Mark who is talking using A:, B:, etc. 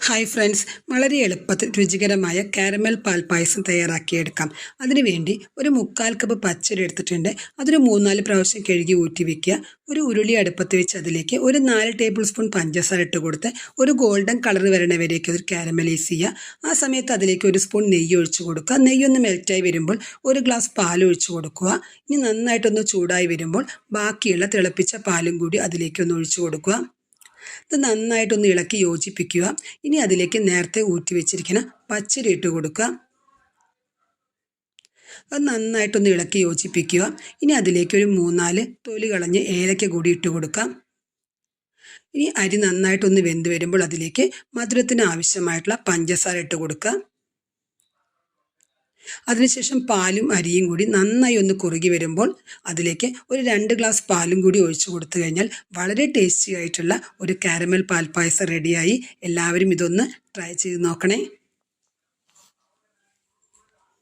A: Hi friends, വളരെ എളുപ്പത്തിൽ രുചികരമായ കാരമൽ പാൽപ്പായസം തയ്യാറാക്കിയെടുക്കാം. അതിനുവേണ്ടി ഒരു 3/4 കപ്പ് പച്ചരി എടുത്തിട്ടുണ്ട്. അതൊരു 3-4 പ്രാവശ്യം കഴുകി ഊറ്റി വെക്കുക. ഒരു ഉരുളി അടുപ്പത്ത് വെച്ച് അതിലേക്ക് ഒരു 4 ടേബിൾ സ്പൂൺ പഞ്ചസാര ഇട്ട് കൊടുത്ത് ഒരു ഗോൾഡൻ കളർ വരണവരേക്ക് അത് കാരമലൈസ് ചെയ്യുക. ആ സമയത്ത് അതിലേക്ക് ഒരു സ്പൂൺ നെയ്യ് ഒഴിച്ചു കൊടുക്കുക. നെയ്യൊന്ന് മെൽറ്റായി വരുമ്പോൾ ഒരു ഗ്ലാസ് പാൽ ഒഴിച്ചു കൊടുക്കുക. ഇനി നന്നായിട്ടൊന്ന് ചൂടായി വരുമ്പോൾ ബാക്കിയുള്ള തിളപ്പിച്ച പാലും കൂടി അതിലേക്കൊന്ന് ഒഴിച്ചു കൊടുക്കുക. ഇത് നന്നായിട്ടൊന്ന് ഇളക്കി യോജിപ്പിക്കുക. ഇനി അതിലേക്ക് നേരത്തെ ഊറ്റി വെച്ചിരിക്കുന്ന പച്ചരി ഇട്ട് കൊടുക്കുക. അത് നന്നായിട്ടൊന്ന് ഇളക്കി യോജിപ്പിക്കുക. ഇനി അതിലേക്ക് ഒരു 3-4 തൊലി കളഞ്ഞ് ഏലക്ക കൂടി ഇട്ട് കൊടുക്കാം. ഇനി അരി നന്നായിട്ടൊന്ന് വെന്ത് വരുമ്പോൾ അതിലേക്ക് മധുരത്തിന് ആവശ്യമായിട്ടുള്ള പഞ്ചസാര ഇട്ട് കൊടുക്കുക. അതിനുശേഷം പാലും അരിയും കൂടി നന്നായി ഒന്ന് കുറുകി വരുമ്പോൾ അതിലേക്ക് ഒരു 2 ഗ്ലാസ് പാലും കൂടി ഒഴിച്ചു കൊടുത്തു കഴിഞ്ഞാൽ വളരെ ടേസ്റ്റി ആയിട്ടുള്ള ഒരു കാരമൽ പാൽപ്പായസം റെഡിയായി. എല്ലാവരും ഇതൊന്ന് ട്രൈ ചെയ്ത് നോക്കണേ.